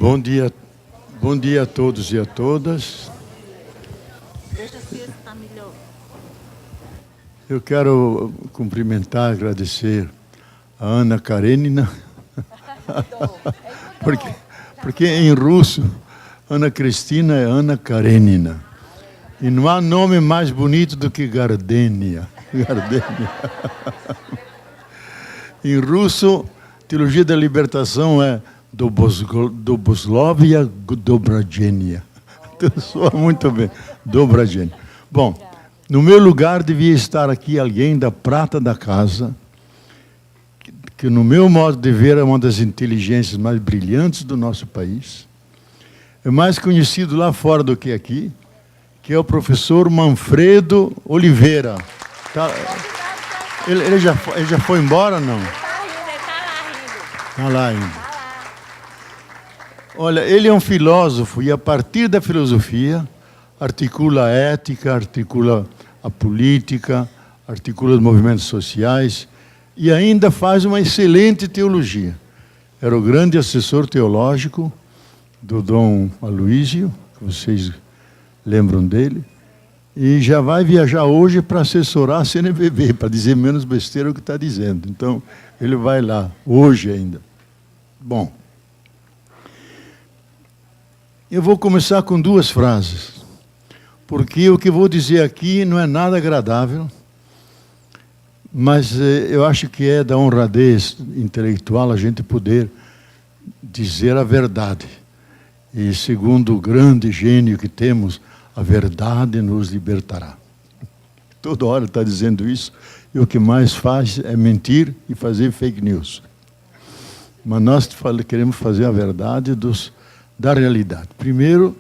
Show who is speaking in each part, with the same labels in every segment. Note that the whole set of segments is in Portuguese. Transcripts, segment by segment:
Speaker 1: Bom dia a todos e a todas. Eu quero cumprimentar, agradecer a Ana Karenina, porque em russo, Ana Cristina é Ana Karenina. E não há nome mais bonito do que Gardenia. Gardenia. Em russo, Teologia da Libertação é Doboslovia Dobragenia. Então, soa muito bem. Dobragenia. Bom, no meu lugar devia estar aqui alguém da prata da casa, que no meu modo de ver é uma das inteligências mais brilhantes do nosso país. É mais conhecido lá fora do que aqui, que é o professor Manfredo Oliveira. Tá, ele já foi embora, não? Está lá ainda. Olha, ele é um filósofo e, a partir da filosofia, articula a ética, articula a política, articula os movimentos sociais e ainda faz uma excelente teologia. Era o grande assessor teológico do Dom Aloísio, que vocês lembram dele, e já vai viajar hoje para assessorar a CNBB, para dizer menos besteira o que está dizendo. Então, ele vai lá, hoje ainda. Bom, eu vou começar com duas frases, porque o que vou dizer aqui não é nada agradável, mas eu acho que é da honradez intelectual a gente poder dizer a verdade. E segundo o grande gênio que temos, a verdade nos libertará. Toda hora está dizendo isso, e o que mais faz é mentir e fazer fake news. Mas nós queremos fazer a verdade da realidade. Primeiro,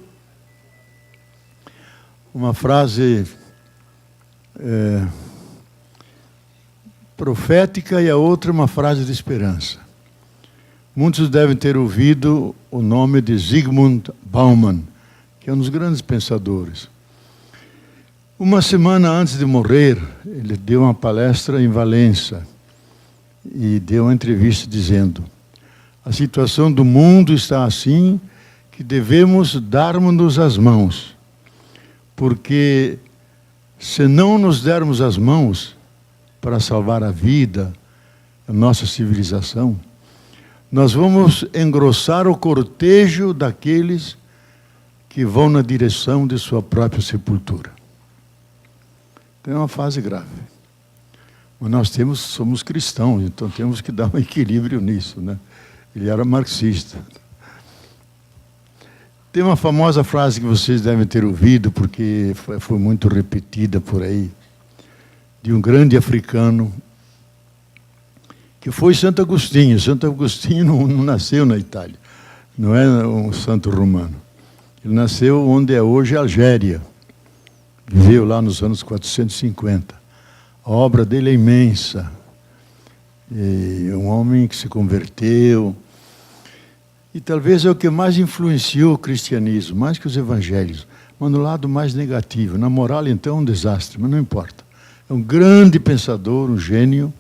Speaker 1: uma frase profética e a outra uma frase de esperança. Muitos devem ter ouvido o nome de Zygmunt Bauman, que é um dos grandes pensadores. Uma semana antes de morrer, ele deu uma palestra em Valença e deu uma entrevista dizendo: a situação do mundo está assim que devemos darmos-nos as mãos, porque se não nos dermos as mãos para salvar a vida, a nossa civilização, nós vamos engrossar o cortejo daqueles que vão na direção de sua própria sepultura. Então é uma fase grave. Mas nós somos cristãos, então temos que dar um equilíbrio nisso, né? Ele era marxista. Tem uma famosa frase que vocês devem ter ouvido, porque foi muito repetida por aí, de um grande africano, que foi Santo Agostinho. Santo Agostinho não nasceu na Itália, não é um santo romano. Ele nasceu onde é hoje a Algéria. Viveu lá nos anos 450. A obra dele é imensa. E um homem que se converteu. E talvez é o que mais influenciou o cristianismo, mais que os evangelhos, mas no lado mais negativo. Na moral, então, é um desastre, mas não importa. É um grande pensador, um gênio.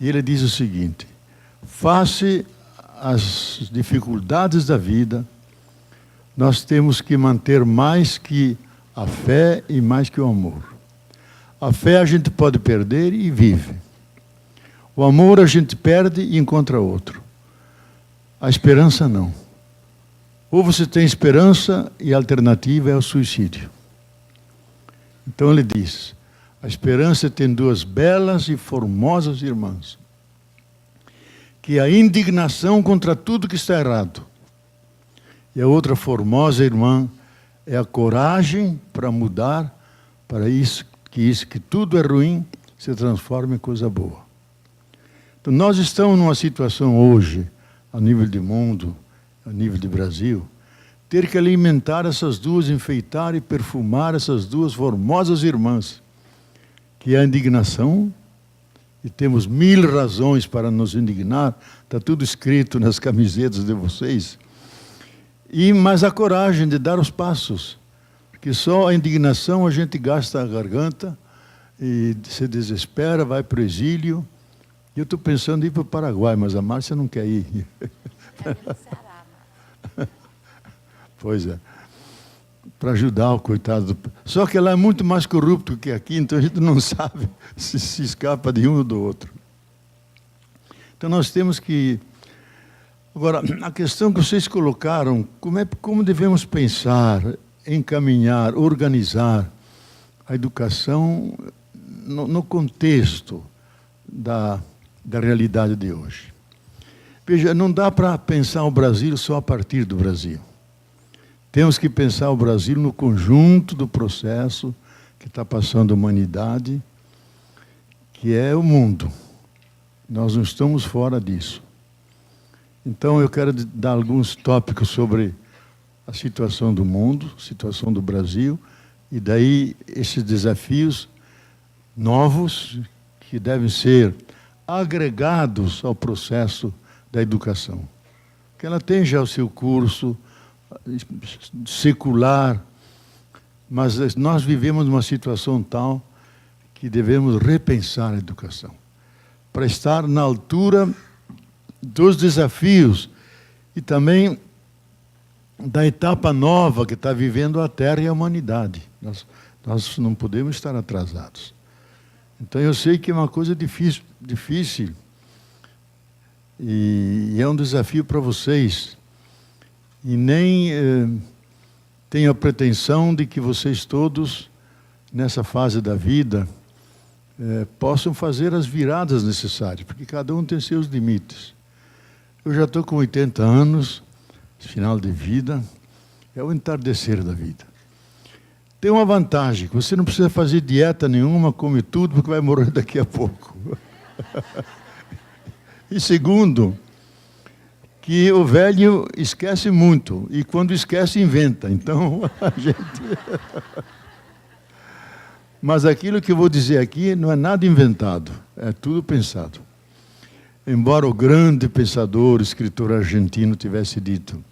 Speaker 1: E ele diz o seguinte: face às dificuldades da vida, nós temos que manter mais que a fé e mais que o amor. A fé a gente pode perder e vive. O amor a gente perde e encontra outro. A esperança não. Ou você tem esperança e a alternativa é o suicídio. Então ele diz: a esperança tem duas belas e formosas irmãs, que é a indignação contra tudo que está errado. E a outra formosa irmã é a coragem para mudar, para que tudo é ruim se transforme em coisa boa. Então nós estamos numa situação hoje, a nível de mundo, a nível de Brasil, ter que alimentar essas duas, enfeitar e perfumar essas duas formosas irmãs, que é a indignação, e temos 1000 razões para nos indignar, está tudo escrito nas camisetas de vocês, mas a coragem de dar os passos, porque só a indignação a gente gasta a garganta e se desespera, vai para o exílio. Eu estou pensando em ir para o Paraguai, mas a Márcia não quer ir. Pois é. Para ajudar o coitado. Só que lá é muito mais corrupto que aqui, então a gente não sabe se escapa de um ou do outro. Então nós temos que... Agora, a questão que vocês colocaram, como devemos pensar, encaminhar, organizar a educação no contexto da realidade de hoje. Veja, não dá para pensar o Brasil só a partir do Brasil. Temos que pensar o Brasil no conjunto do processo que está passando a humanidade, que é o mundo. Nós não estamos fora disso. Então, eu quero dar alguns tópicos sobre a situação do mundo, a situação do Brasil, e daí esses desafios novos que devem ser agregados ao processo da educação. Que ela tem já o seu curso secular, mas nós vivemos numa situação tal que devemos repensar a educação, para estar na altura dos desafios e também da etapa nova que está vivendo a Terra e a humanidade. Nós não podemos estar atrasados. Então eu sei que é uma coisa difícil e é um desafio para vocês. E nem tenho a pretensão de que vocês todos, nessa fase da vida, possam fazer as viradas necessárias, porque cada um tem seus limites. Eu já estou com 80 anos, final de vida, é o entardecer da vida. Tem uma vantagem, que você não precisa fazer dieta nenhuma, come tudo, porque vai morrer daqui a pouco. E segundo, que o velho esquece muito, e quando esquece, inventa. Então, a gente... Mas aquilo que eu vou dizer aqui não é nada inventado, é tudo pensado. Embora o grande pensador, escritor argentino tivesse dito,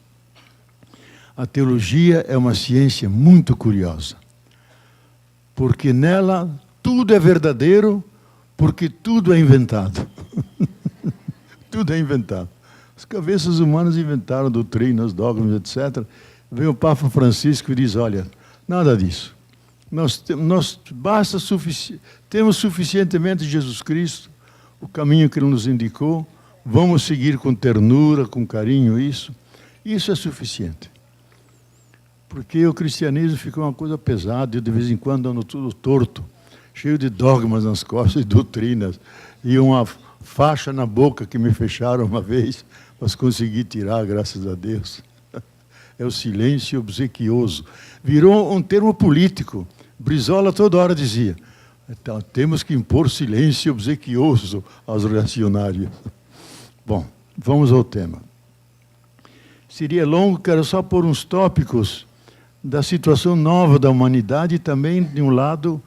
Speaker 1: a teologia é uma ciência muito curiosa, porque nela tudo é verdadeiro, porque tudo é inventado. Tudo é inventado. As cabeças humanas inventaram doutrinas, dogmas, etc. Vem o Papa Francisco e diz, olha, nada disso. Temos suficientemente Jesus Cristo, o caminho que Ele nos indicou, vamos seguir com ternura, com carinho isso. Isso é suficiente. Porque o cristianismo ficou uma coisa pesada, eu de vez em quando ando tudo torto, cheio de dogmas nas costas e doutrinas, e uma faixa na boca que me fecharam uma vez, mas consegui tirar, graças a Deus. É o silêncio obsequioso. Virou um termo político. Brizola toda hora dizia, então, temos que impor silêncio obsequioso aos reacionários. Bom, vamos ao tema. Seria longo, quero só pôr uns tópicos da situação nova da humanidade e também, de um lado,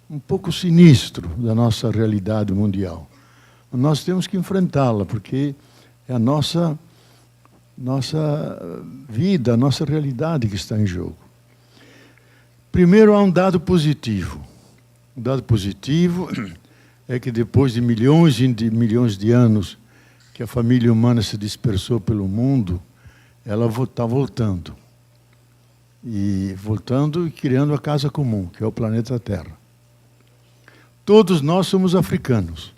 Speaker 1: um pouco sinistro da nossa realidade mundial. Nós temos que enfrentá-la, porque é a nossa vida, a nossa realidade que está em jogo. Primeiro, há um dado positivo. O dado positivo é que depois de milhões de anos que a família humana se dispersou pelo mundo, ela está voltando. E voltando e criando a casa comum, que é o planeta Terra. Todos nós somos africanos,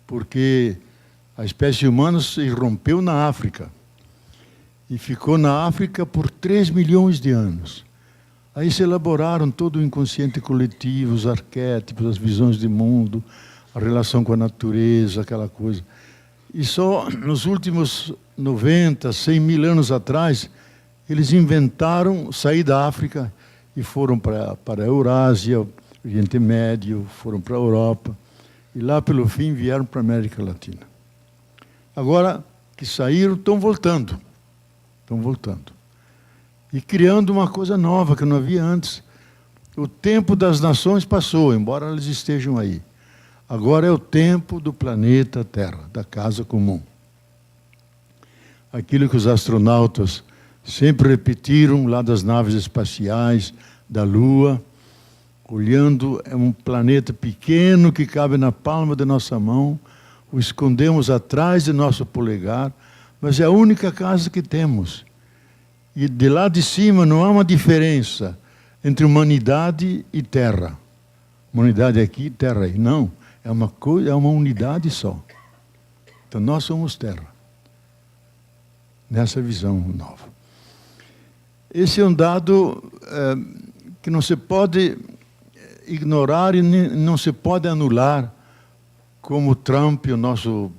Speaker 1: porque a espécie humana se irrompeu na África. E ficou na África por 3 milhões de anos. Aí se elaboraram todo o inconsciente coletivo, os arquétipos, as visões de mundo, a relação com a natureza, aquela coisa. E só nos últimos 90, 100 mil anos atrás, eles inventaram sair da África e foram para a Eurásia, Oriente Médio, foram para a Europa, e lá pelo fim vieram para a América Latina. Agora que saíram, estão voltando. Estão voltando. E criando uma coisa nova que não havia antes. O tempo das nações passou, embora elas estejam aí. Agora é o tempo do planeta Terra, da casa comum. Aquilo que os astronautas sempre repetiram lá das naves espaciais, da Lua, olhando, é um planeta pequeno que cabe na palma da nossa mão, o escondemos atrás de nosso polegar, mas é a única casa que temos. E de lá de cima não há uma diferença entre humanidade e terra. Humanidade aqui, terra aí. Não, é uma coisa, é uma unidade só. Então nós somos terra. Nessa visão nova. Esse é um dado que não se pode ignorar e não se pode anular, como Trump, o nosso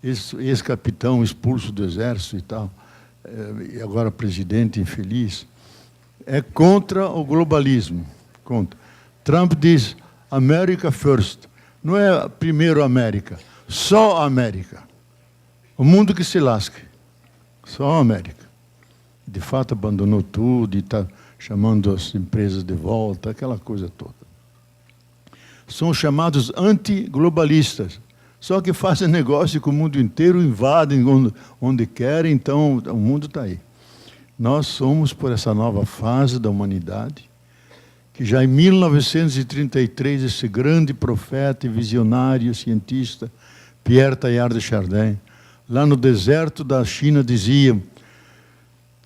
Speaker 1: ex-capitão expulso do exército e tal, e agora presidente infeliz, é contra o globalismo. Contra. Trump diz, America first. Não é primeiro América, só a América. O mundo que se lasque. Só a América. De fato, abandonou tudo e está chamando as empresas de volta, aquela coisa toda. São chamados antiglobalistas. Só que fazem negócio com o mundo inteiro, invadem onde querem, então o mundo está aí. Nós somos, por essa nova fase da humanidade, que já em 1933, esse grande profeta e visionário cientista, Pierre Teilhard de Chardin, lá no deserto da China, dizia,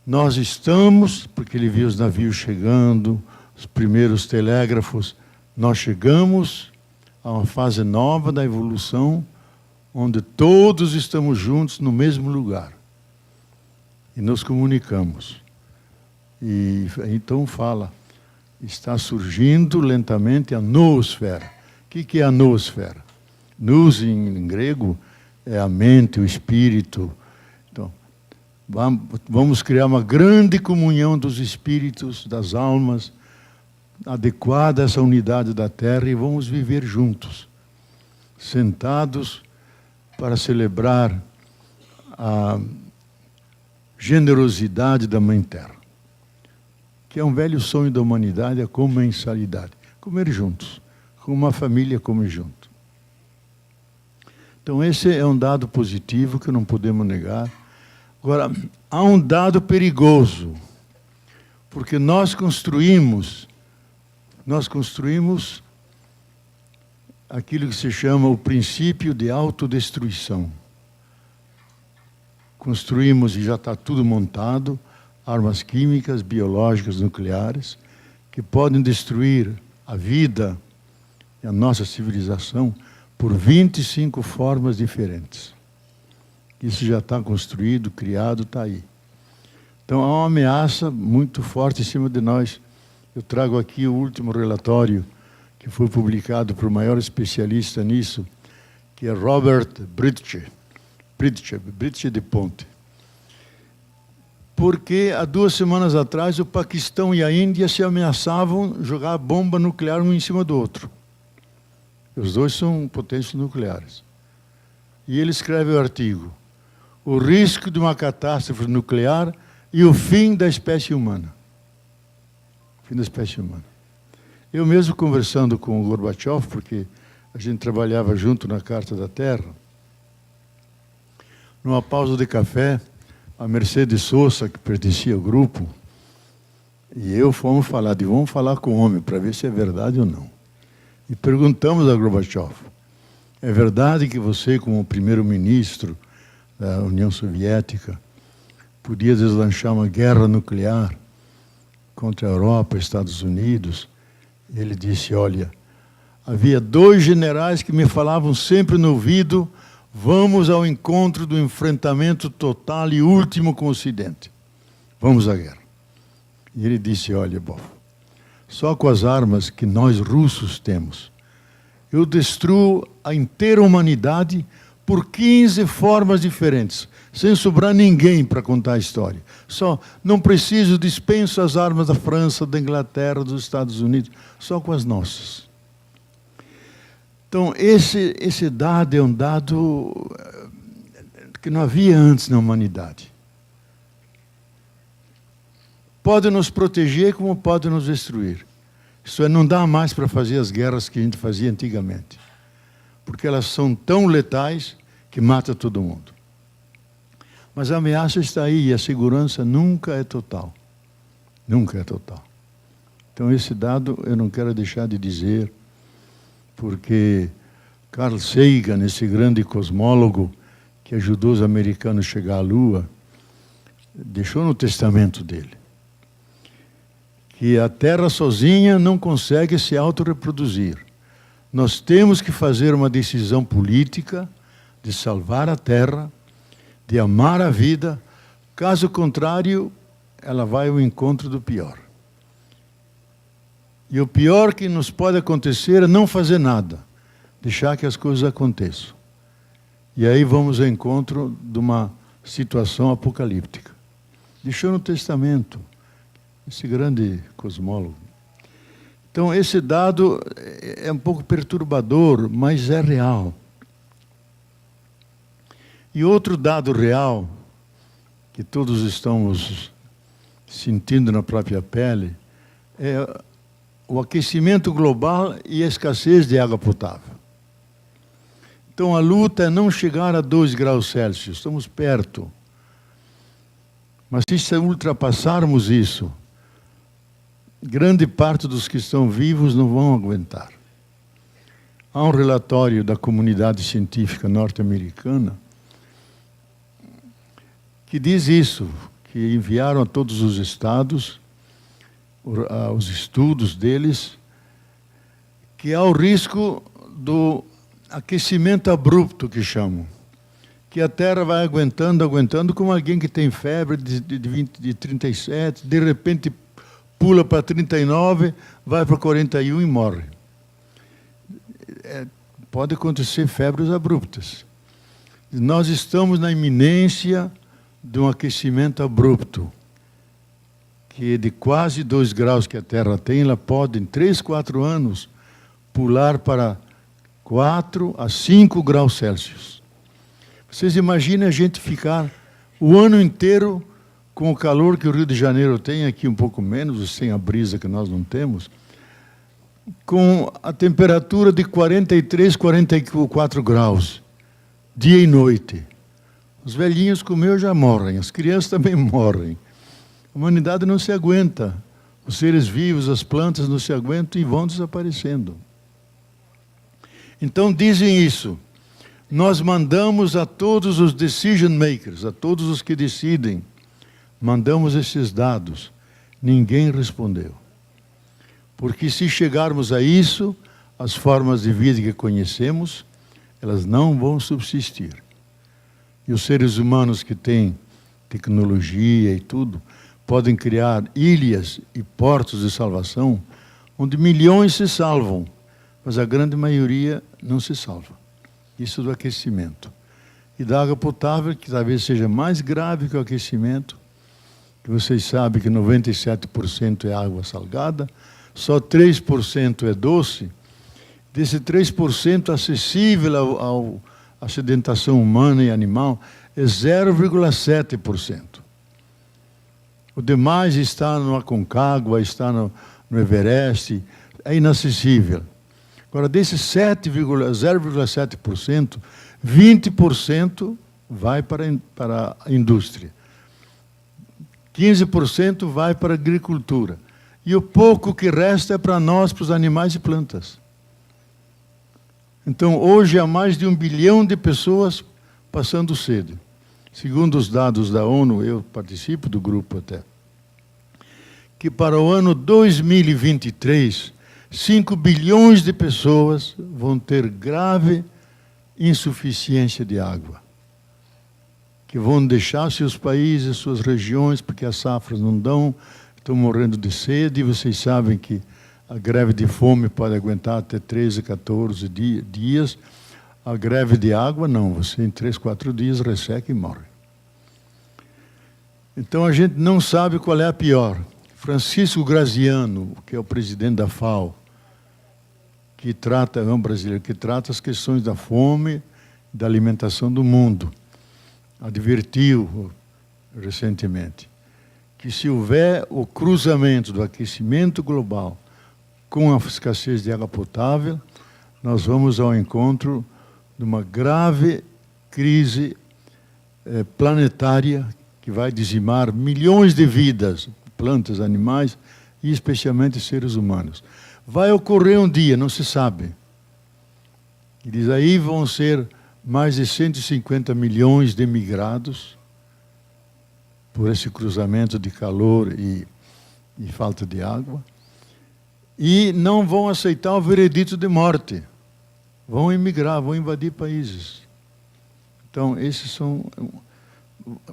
Speaker 1: nós estamos, porque ele viu os navios chegando, os primeiros telégrafos, nós chegamos a uma fase nova da evolução, onde todos estamos juntos no mesmo lugar. E nos comunicamos. E então fala, está surgindo lentamente a noosfera. O que é a noosfera? Nous, em grego, é a mente, o espírito. Então, vamos criar uma grande comunhão dos espíritos, das almas, adequada a essa unidade da Terra, e vamos viver juntos, sentados para celebrar a generosidade da Mãe Terra, que é um velho sonho da humanidade, a comensalidade, comer juntos, como uma família come junto. Então esse é um dado positivo que não podemos negar. Agora, há um dado perigoso, porque nós construímos aquilo que se chama o princípio de autodestruição. Construímos, e já está tudo montado, armas químicas, biológicas, nucleares, que podem destruir a vida e a nossa civilização por 25 formas diferentes. Isso já está construído, criado, está aí. Então, há uma ameaça muito forte em cima de nós. Eu trago aqui o último relatório que foi publicado por o maior especialista nisso, que é Robert Bridge de Ponte. Porque há 2 semanas atrás o Paquistão e a Índia se ameaçavam jogar bomba nuclear um em cima do outro. Os dois são potências nucleares. E ele escreve o artigo, o risco de uma catástrofe nuclear e o fim da espécie humana. Fim da espécie humana. Eu mesmo conversando com o Gorbachev, porque a gente trabalhava junto na Carta da Terra, numa pausa de café, a Mercedes Sosa, que pertencia ao grupo, e eu vamos falar com o homem para ver se é verdade ou não. E perguntamos a Gorbachev, é verdade que você, como primeiro-ministro da União Soviética, podia deslanchar uma guerra nuclear contra a Europa e Estados Unidos? Ele disse, olha, havia 2 generais que me falavam sempre no ouvido, vamos ao encontro do enfrentamento total e último com o Ocidente. Vamos à guerra. E ele disse, olha, bom, só com as armas que nós russos temos, eu destruo a inteira humanidade por 15 formas diferentes, sem sobrar ninguém para contar a história. Só, não preciso, dispenso as armas da França, da Inglaterra, dos Estados Unidos, só com as nossas. Então, esse dado é um dado que não havia antes na humanidade. Pode nos proteger como pode nos destruir. Isso é, não dá mais para fazer as guerras que a gente fazia antigamente, porque elas são tão letais que mata todo mundo. Mas a ameaça está aí e a segurança nunca é total. Nunca é total. Então esse dado eu não quero deixar de dizer, porque Carl Sagan, esse grande cosmólogo que ajudou os americanos a chegar à Lua, deixou no testamento dele, que a Terra sozinha não consegue se autorreproduzir. Nós temos que fazer uma decisão política de salvar a Terra, de amar a vida. Caso contrário, ela vai ao encontro do pior. E o pior que nos pode acontecer é não fazer nada, deixar que as coisas aconteçam. E aí vamos ao encontro de uma situação apocalíptica. Deixou no testamento, esse grande cosmólogo. Então, esse dado é um pouco perturbador, mas é real. E outro dado real, que todos estamos sentindo na própria pele, é o aquecimento global e a escassez de água potável. Então, a luta é não chegar a 2 graus Celsius, estamos perto. Mas se ultrapassarmos isso, grande parte dos que estão vivos não vão aguentar. Há um relatório da comunidade científica norte-americana que diz isso, que enviaram a todos os estados os estudos deles, que há o risco do aquecimento abrupto, que chamam, que a Terra vai aguentando, como alguém que tem febre de 37, de repente pula para 39, vai para 41 e morre. Pode acontecer febres abruptas. Nós estamos na iminência de um aquecimento abrupto, que de quase 2 graus que a Terra tem, ela pode, em 3, 4 anos, pular para 4 a 5 graus Celsius. Vocês imaginem a gente ficar o ano inteiro com o calor que o Rio de Janeiro tem, aqui um pouco menos, sem a brisa que nós não temos, com a temperatura de 43, 44 graus, dia e noite. Os velhinhos como eu já morrem, as crianças também morrem. A humanidade não se aguenta. Os seres vivos, as plantas não se aguentam e vão desaparecendo. Então dizem isso. Nós mandamos a todos os decision makers, a todos os que decidem, mandamos esses dados. Ninguém respondeu. Porque se chegarmos a isso, as formas de vida que conhecemos, elas não vão subsistir. E os seres humanos que têm tecnologia e tudo, podem criar ilhas e portos de salvação, onde milhões se salvam, mas a grande maioria não se salva. Isso do aquecimento. E da água potável, que talvez seja mais grave que o aquecimento, que vocês sabem que 97% é água salgada, só 3% é doce. Desse 3% acessível à sedentação humana e animal, é 0,7%. O demais está no Aconcagua, está no Everest, é inacessível. Agora, desses 0,7%, 20% vai para a indústria. 15% vai para a agricultura. E o pouco que resta é para nós, para os animais e plantas. Então, hoje há mais de 1 bilhão de pessoas passando sede. Segundo os dados da ONU, eu participo do grupo até, que para o ano 2023, 5 bilhões de pessoas vão ter grave insuficiência de água, que vão deixar seus países, suas regiões, porque as safras não dão, estão morrendo de sede, e vocês sabem que a greve de fome pode aguentar até 13, 14 dias. A greve de água, não. Você, em 3, 4 dias, resseca e morre. Então, a gente não sabe qual é a pior. Francisco Graziano, que é o presidente da FAO, que trata, é um brasileiro, que trata as questões da fome, da alimentação do mundo, advertiu recentemente que se houver o cruzamento do aquecimento global com a escassez de água potável, nós vamos ao encontro de uma grave crise planetária que vai dizimar milhões de vidas, plantas, animais e especialmente seres humanos. Vai ocorrer um dia, não se sabe. E diz aí vão ser mais de 150 milhões de migrados por esse cruzamento de calor e falta de água, e não vão aceitar o veredito de morte. Vão emigrar, vão invadir países. Então, esses são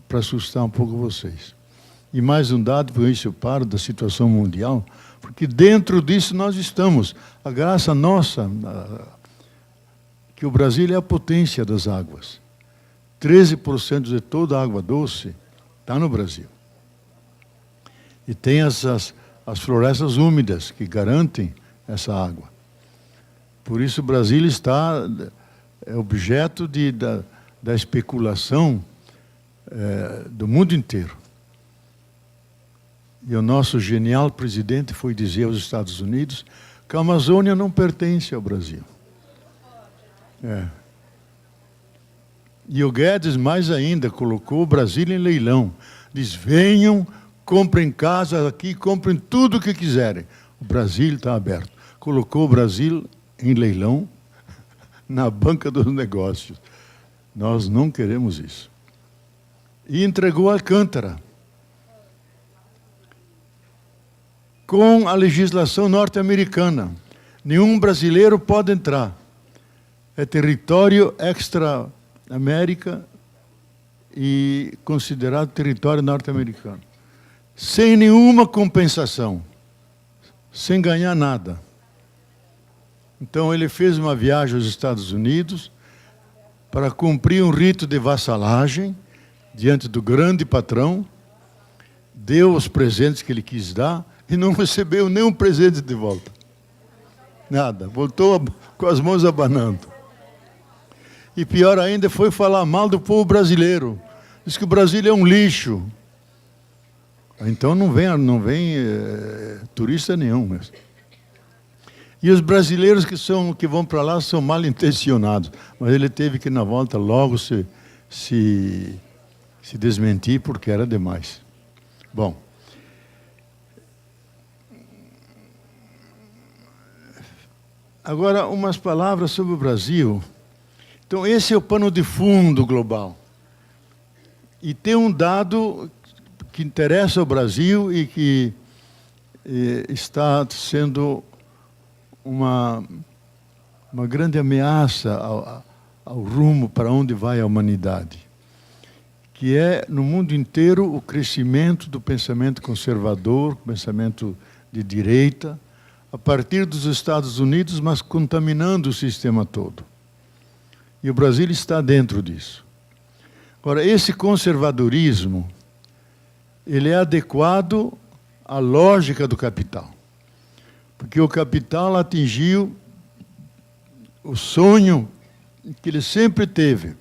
Speaker 1: para assustar um pouco vocês. E mais um dado, por isso eu paro, da situação mundial, porque dentro disso nós estamos. A graça nossa, que o Brasil é a potência das águas. 13% de toda a água doce está no Brasil. E tem as florestas úmidas que garantem essa água. Por isso o Brasil está objeto da especulação do mundo inteiro. E o nosso genial presidente foi dizer aos Estados Unidos que a Amazônia não pertence ao Brasil. E o Guedes, mais ainda, colocou o Brasil em leilão. Diz, venham, comprem casas aqui, comprem tudo o que quiserem. O Brasil está aberto. Colocou o Brasil em leilão na banca dos negócios. Nós não queremos isso. E entregou Alcântara. Com a legislação norte-americana. Nenhum brasileiro pode entrar. É território extra-América e considerado território norte-americano. Sem nenhuma compensação. Sem ganhar nada. Então ele fez uma viagem aos Estados Unidos para cumprir um rito de vassalagem diante do grande patrão, deu os presentes que ele quis dar e não recebeu nenhum presente de volta. Nada. Voltou com as mãos abanando. E pior ainda, foi falar mal do povo brasileiro. Diz que o Brasil é um lixo. Então não vem turista nenhum. E os brasileiros que vão para lá são mal intencionados. Mas ele teve que, na volta, logo se desmentir, porque era demais. Bom. Agora, umas palavras sobre o Brasil. Então, esse é o pano de fundo global. E tem um dado que interessa ao Brasil e que está sendo uma grande ameaça ao rumo para onde vai a humanidade, que é, no mundo inteiro, o crescimento do pensamento conservador, pensamento de direita, a partir dos Estados Unidos, mas contaminando o sistema todo. E o Brasil está dentro disso. Agora, esse conservadorismo, ele é adequado à lógica do capital. Porque o capital atingiu o sonho que ele sempre teve,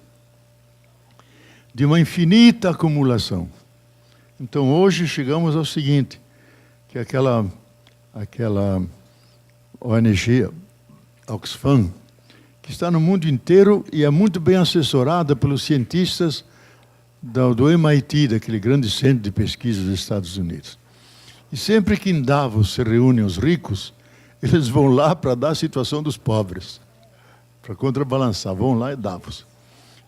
Speaker 1: de uma infinita acumulação. Então, hoje, chegamos ao seguinte, que aquela ONG, Oxfam, que está no mundo inteiro e é muito bem assessorada pelos cientistas do MIT, daquele grande centro de pesquisa dos Estados Unidos. E sempre que em Davos se reúnem os ricos, eles vão lá para dar a situação dos pobres, para contrabalançar, vão lá e Davos.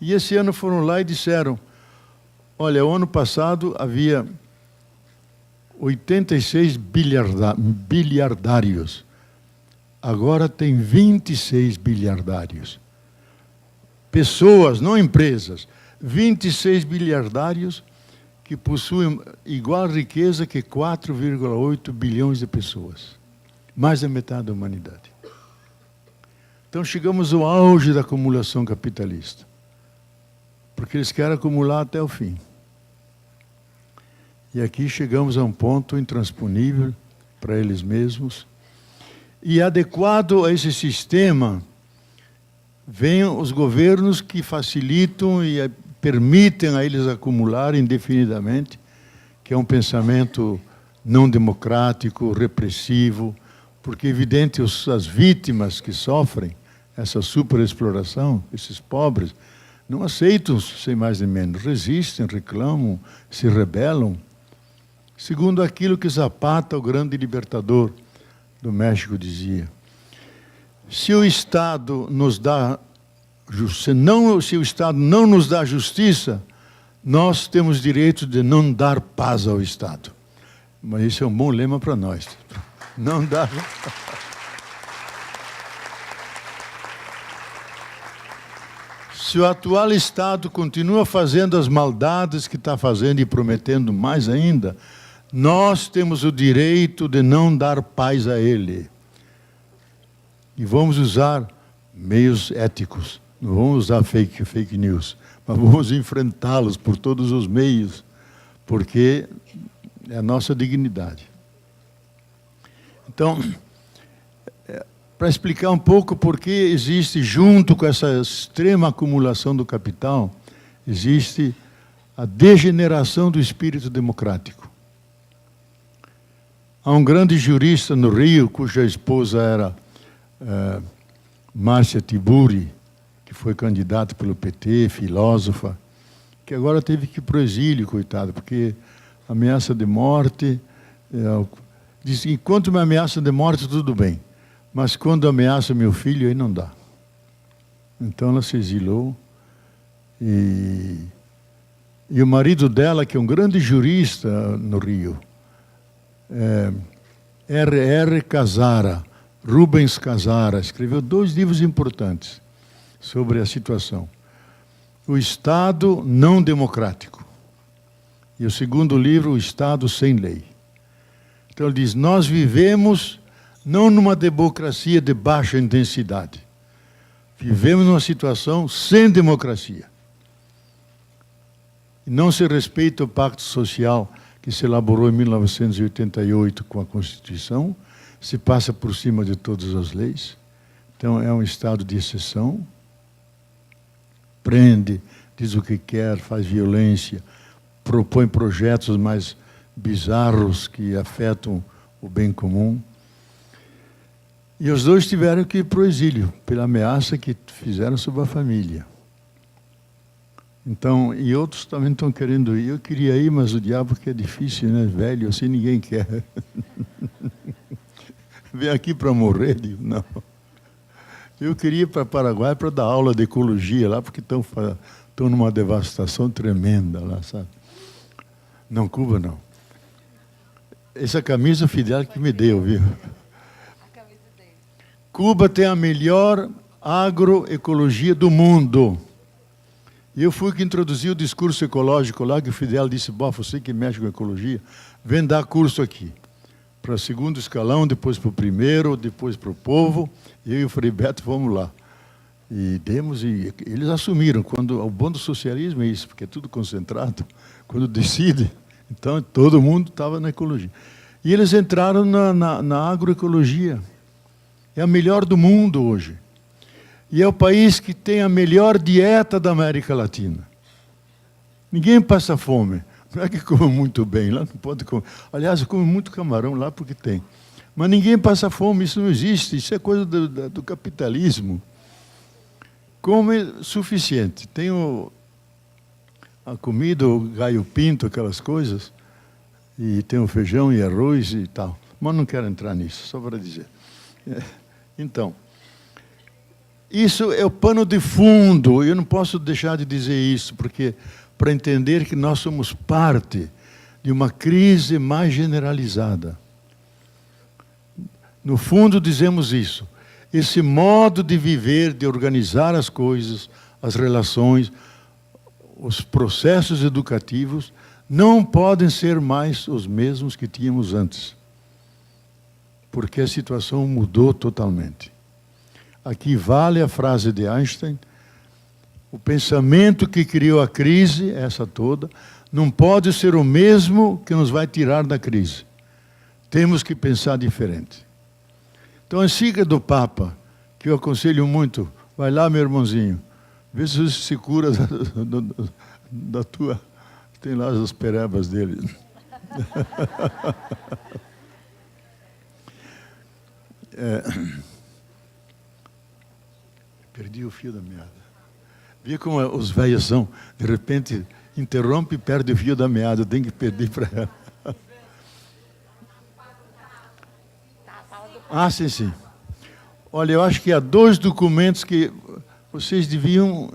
Speaker 1: E esse ano foram lá e disseram, olha, o ano passado havia 86 bilhardários. Agora tem 26 bilhardários. Pessoas, não empresas. 26 bilhardários que possuem igual riqueza que 4,8 bilhões de pessoas. Mais da metade da humanidade. Então chegamos ao auge da acumulação capitalista. Porque eles querem acumular até o fim. E aqui chegamos a um ponto intransponível para eles mesmos. E adequado a esse sistema, vêm os governos que facilitam e permitem a eles acumularem indefinidamente, que é um pensamento não democrático, repressivo, porque é evidente as vítimas que sofrem essa superexploração, esses pobres, não aceitam sem mais nem menos, resistem, reclamam, se rebelam, segundo aquilo que Zapata, o grande libertador do México, dizia. Se o Estado nos dá, se o Estado não nos dá justiça, nós temos direito de não dar paz ao Estado. Mas isso é um bom lema para nós. Não dar... Se o atual Estado continua fazendo as maldades que está fazendo e prometendo mais ainda, nós temos o direito de não dar paz a ele. E vamos usar meios éticos. Não vamos usar fake news, mas vamos enfrentá-los por todos os meios, porque é a nossa dignidade. Então, para explicar um pouco por que existe, junto com essa extrema acumulação do capital, existe a degeneração do espírito democrático. Há um grande jurista no Rio, cuja esposa era Márcia Tiburi, que foi candidata pelo PT, filósofa, que agora teve que ir para o exílio, coitado, porque ameaça de morte... diz que enquanto me ameaça de morte, tudo bem. Mas quando ameaça meu filho, aí não dá. Então ela se exilou. E o marido dela, que é um grande jurista no Rio, R.R. Casara, Rubens Casara, escreveu 2 livros importantes sobre a situação. O Estado não democrático. E o segundo livro, O Estado sem lei. Então ele diz, nós vivemos não numa democracia de baixa intensidade. Vivemos numa situação sem democracia. E não se respeita o pacto social que se elaborou em 1988 com a Constituição, se passa por cima de todas as leis. Então é um estado de exceção. Prende, diz o que quer, faz violência, propõe projetos mais bizarros que afetam o bem comum. E os 2 tiveram que ir para o exílio, pela ameaça que fizeram sobre a família. Então, e outros também estão querendo ir. Eu queria ir, mas o diabo que é difícil, né? Velho, assim ninguém quer. Vem aqui para morrer? Digo, não. Eu queria ir para Paraguai para dar aula de ecologia lá, porque estão numa devastação tremenda lá, sabe? Não, Cuba não. Essa camisa o Fidel que me deu, viu? Cuba tem a melhor agroecologia do mundo. E eu fui que introduzi o discurso ecológico lá, que o Fidel disse, você que mexe com ecologia, vem dar curso aqui. Para o 2º escalão, depois para o 1º, depois para o povo. Eu e o Frei Beto fomos lá. E demos, e eles assumiram. O bom do socialismo é isso, porque é tudo concentrado. Quando decide, então todo mundo estava na ecologia. E eles entraram na agroecologia. É a melhor do mundo hoje. E é o país que tem a melhor dieta da América Latina. Ninguém passa fome. Não é que come muito bem, lá não pode comer. Aliás, come muito camarão lá porque tem. Mas ninguém passa fome, isso não existe, isso é coisa do capitalismo. Come suficiente. Tem a comida, o galho pinto, aquelas coisas, e tem o feijão e arroz e tal. Mas não quero entrar nisso, só para dizer. Então, isso é o pano de fundo, eu não posso deixar de dizer isso, porque para entender que nós somos parte de uma crise mais generalizada. No fundo, dizemos isso. Esse modo de viver, de organizar as coisas, as relações, os processos educativos, não podem ser mais os mesmos que tínhamos antes. Porque a situação mudou totalmente. Aqui vale a frase de Einstein, o pensamento que criou a crise, essa toda, não pode ser o mesmo que nos vai tirar da crise. Temos que pensar diferente. Então, a encíclica do Papa, que eu aconselho muito, vai lá, meu irmãozinho, vê se você se cura da tua... Tem lá as perebas dele. Perdi o fio da meada. Vê como os velhos são, de repente, interrompe e perde o fio da meada, tem que perder para ela. Ah, sim, sim. Olha, eu acho que há 2 documentos que vocês deviam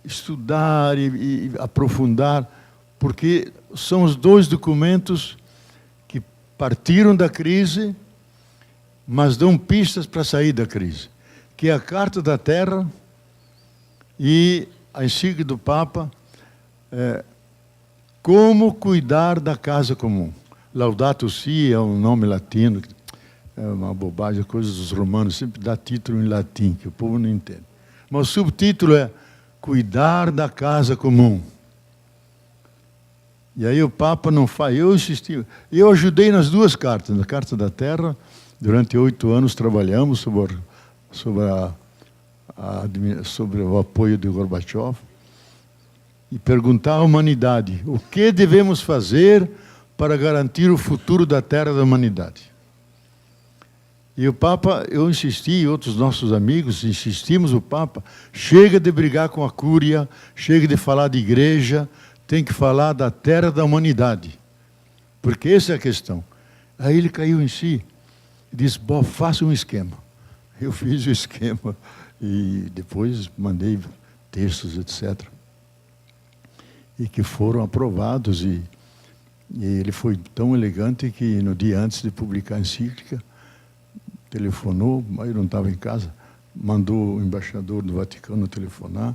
Speaker 1: estudar e aprofundar, porque são os dois documentos que partiram da crise, mas dão pistas para sair da crise, que é a Carta da Terra e a encíclica do Papa, Como Cuidar da Casa Comum. Laudato Si é um nome latino, é uma bobagem, coisa dos romanos, sempre dá título em latim, que o povo não entende. Mas o subtítulo é Cuidar da Casa Comum. E aí o Papa não faz, eu insisti, eu ajudei nas duas cartas, na Carta da Terra, durante 8 anos trabalhamos sobre o apoio de Gorbachev, e perguntar à humanidade, o que devemos fazer para garantir o futuro da Terra da humanidade? E o Papa, eu insisti, e outros nossos amigos, insistimos, o Papa, chega de brigar com a Cúria, chega de falar de igreja, tem que falar da Terra da humanidade. Porque essa é a questão. Aí ele caiu em si e disse, bom, faça um esquema. Eu fiz o esquema e depois mandei textos, etc. E que foram aprovados. E ele foi tão elegante que no dia antes de publicar a encíclica, telefonou, mas eu não estava em casa, mandou o embaixador do Vaticano telefonar,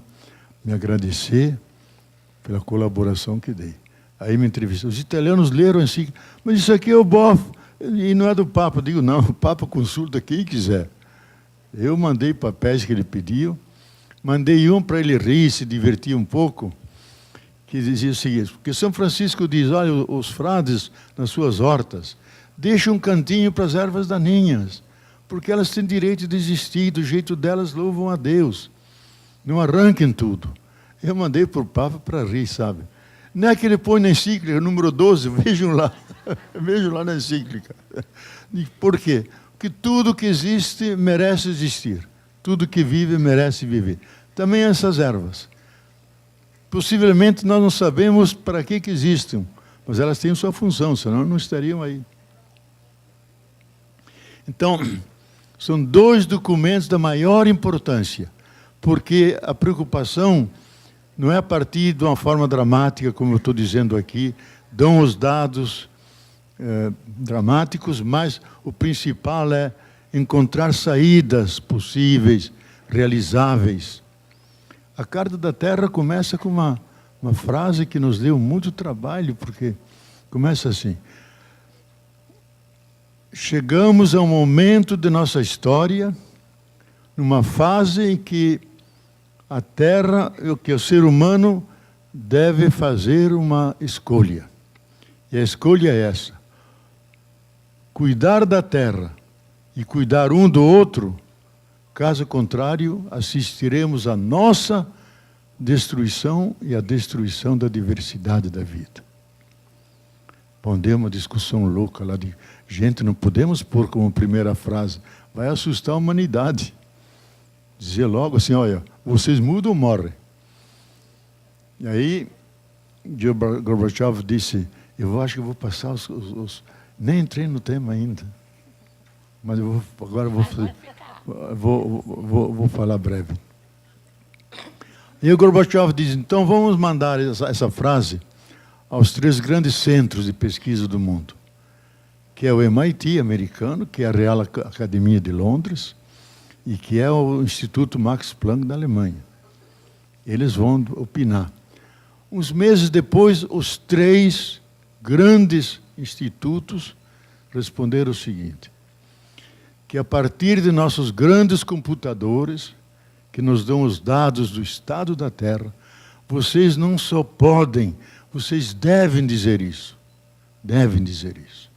Speaker 1: me agradecer pela colaboração que dei. Aí me entrevistou. Os italianos leram a encíclica, mas isso aqui é o BOF, e não é do Papa. Eu digo, não, o Papa consulta quem quiser. Eu mandei papéis que ele pediu, mandei um para ele rir, se divertir um pouco, que dizia o seguinte, porque São Francisco diz, olha, os frades nas suas hortas, deixem um cantinho para as ervas daninhas, porque elas têm direito de existir, do jeito delas louvam a Deus. Não arranquem tudo. Eu mandei para o Papa para rir, sabe? Não é que ele põe na encíclica, número 12, vejam lá na encíclica. Por quê? Porque tudo que existe merece existir. Tudo que vive merece viver. Também essas ervas. Possivelmente nós não sabemos para que existem, mas elas têm sua função, senão não estariam aí. Então, são dois documentos da maior importância, porque a preocupação não é a partir de uma forma dramática, como eu estou dizendo aqui, dão os dados dramáticos, mas o principal é encontrar saídas possíveis, realizáveis. A Carta da Terra começa com uma frase que nos deu muito trabalho, porque começa assim: chegamos a um momento de nossa história, numa fase em que a Terra, que o ser humano deve fazer uma escolha. E a escolha é essa: cuidar da Terra e cuidar um do outro. Caso contrário, assistiremos à nossa destruição e à destruição da diversidade da vida. Bom, deu uma discussão louca lá de gente, não podemos pôr como primeira frase, vai assustar a humanidade. Dizer logo assim, olha, vocês mudam ou morrem. E aí, Gorbachev disse, eu acho que vou passar nem entrei no tema ainda, mas agora vou falar breve. E o Gorbachev diz, então vamos mandar essa frase aos 3 grandes centros de pesquisa do mundo, que é o MIT americano, que é a Real Academia de Londres, e que é o Instituto Max Planck da Alemanha. Eles vão opinar. Uns meses depois, os 3 grandes institutos responderam o seguinte, que a partir de nossos grandes computadores, que nos dão os dados do estado da Terra, vocês não só podem, vocês devem dizer isso. Devem dizer isso.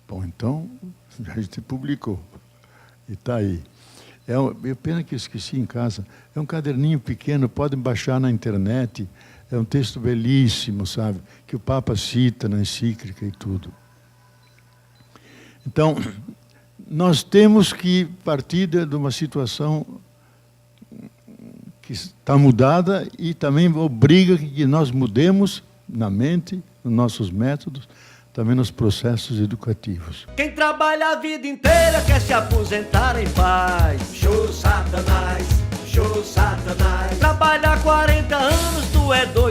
Speaker 1: Bom, então, a gente publicou. E está aí. É pena que eu esqueci em casa. É um caderninho pequeno, podem baixar na internet. É um texto belíssimo, sabe? Que o Papa cita na encíclica e tudo. Então, nós temos que partir de uma situação que está mudada e também obriga que nós mudemos na mente, nos nossos métodos, também nos processos educativos.
Speaker 2: Quem trabalha a vida inteira quer se aposentar em paz. Show Satanás, show Satanás. Trabalhar 40 anos, tu é doido.